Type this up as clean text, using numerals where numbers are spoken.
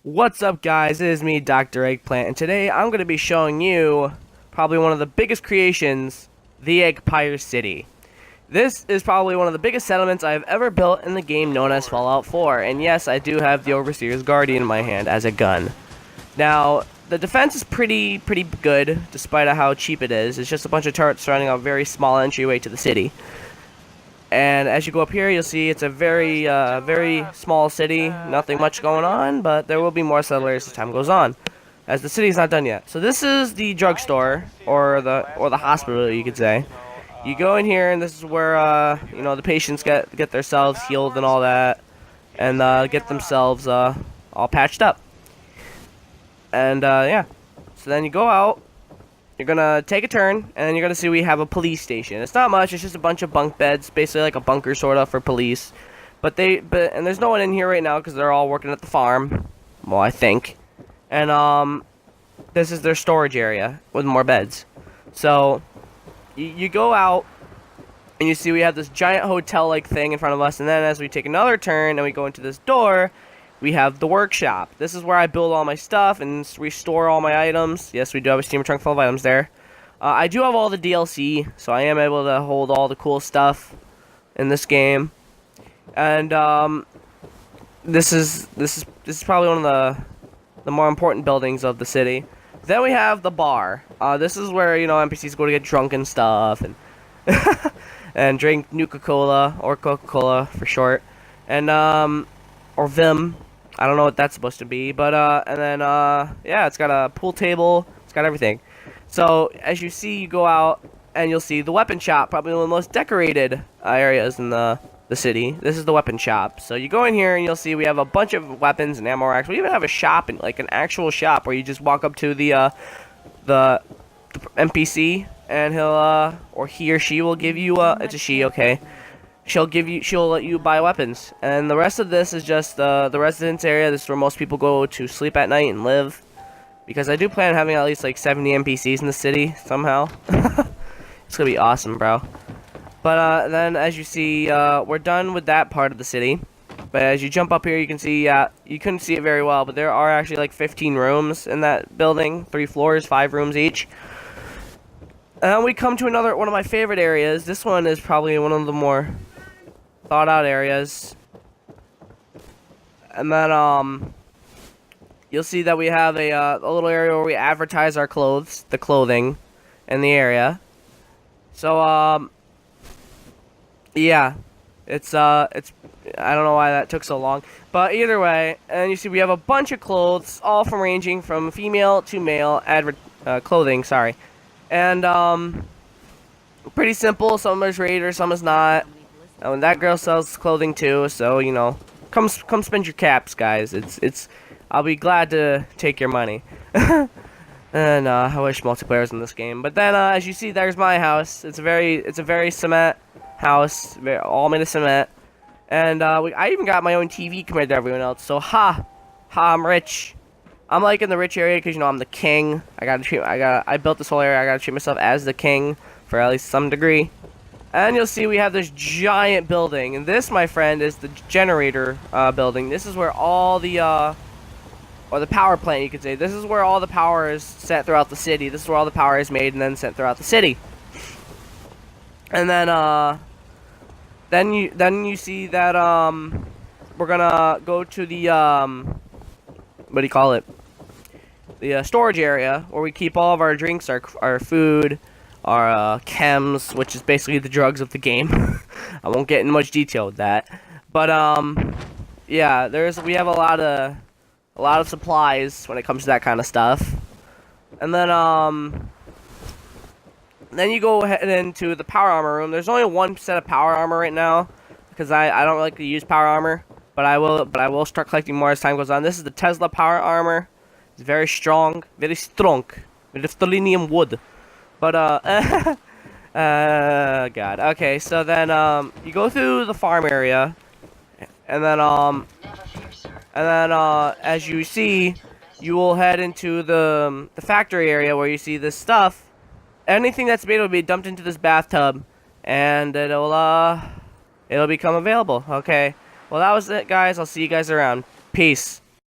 What's up, guys? It is me, Dr. Eggplant, and today I'm going to be showing you probably one of the biggest creations, the Eggpire City. This is probably one of the biggest settlements I have ever built in the game known as Fallout 4, and yes, I do have the Overseer's Guardian in my hand as a gun. Now, the defense is pretty good, despite how cheap it is. It's just a bunch of turrets surrounding a very small entryway to the city. And as you go up here, you'll see it's a very small city. Nothing much going on, but there will be more settlers as time goes on, as the city's not done yet. So this is the drugstore, or the hospital, you could say. You go in here, and this is where the patients get themselves healed and all that, and get themselves all patched up. And yeah, so then you go out. You're gonna take a turn, and you're gonna see we have a police station. It's not much. It's just a bunch of bunk beds, basically like a bunker sort of for police. And there's no one in here right now because they're all working at the farm. Well, I think. And this is their storage area with more beds. So you go out, and you see we have this giant hotel-like thing in front of us. And then as we take another turn and we go into this door, we have the workshop. This is where I build all my stuff and restore all my items. Yes, we do have a steamer trunk full of items there. I do have all the DLC, so I am able to hold all the cool stuff in this game. And this is probably one of the more important buildings of the city. Then we have the bar. This is where NPCs go to get drunk and stuff and and drink Nuka-Cola, or Coca-Cola for short, and or Vim. I don't know what that's supposed to be, but and then yeah, it's got a pool table, it's got everything. So as you see, you go out and you'll see the weapon shop, probably one of the most decorated areas in the city. This is the weapon shop. So you go in here and you'll see we have a bunch of weapons and ammo racks. We even have a shop, and like an actual shop where you just walk up to the NPC, and he'll or he or she will give you it's a she, okay. She'll let you buy weapons. And the rest of this is just the residence area. This is where most people go to sleep at night and live. Because I do plan on having at least like 70 NPCs in the city somehow. It's gonna be awesome, bro. But then as you see, we're done with that part of the city. But as you jump up here, you can see, you couldn't see it very well, but there are actually like 15 rooms in that building. 3 floors, 5 rooms each. And then we come to one of my favorite areas. This one is probably one of the more thought out areas. And then you'll see that we have a little area where we advertise our clothing in the area. So yeah, it's I don't know why that took so long, but either way, and you see we have a bunch of clothes, all from ranging from female to male clothing, sorry. And pretty simple. Some is rated, some is not. And that girl sells clothing too, so come spend your caps, guys. I'll be glad to take your money. And I wish multiplayer's in this game. But then as you see, there's my house. It's a very cement house, all made of cement. And I even got my own TV compared to everyone else. So I'm rich. I'm like in the rich area because I'm the king. I built this whole area. I gotta treat myself as the king for at least some degree. And you'll see we have this giant building, and this, my friend, is the generator building. This is where all the or the power plant, you could say. This is where all the power is set throughout the city. This is where all the power is made and then sent throughout the city. And then you see that we're gonna go to the what do you call it? The storage area where we keep all of our drinks, our food, our chems, which is basically the drugs of the game. I won't get into much detail with that, but yeah, we have a lot of supplies when it comes to that kind of stuff. And then you go ahead into the power armor room. There's only one set of power armor right now because I don't like to use power armor, but I will start collecting more as time goes on. This is the Tesla power armor. It's very strong, with selenium wood. But God. Okay, so then you go through the farm area, and then as you see, you will head into the factory area where you see this stuff. Anything that's made will be dumped into this bathtub, and it'll become available. Okay. Well, that was it, guys. I'll see you guys around. Peace.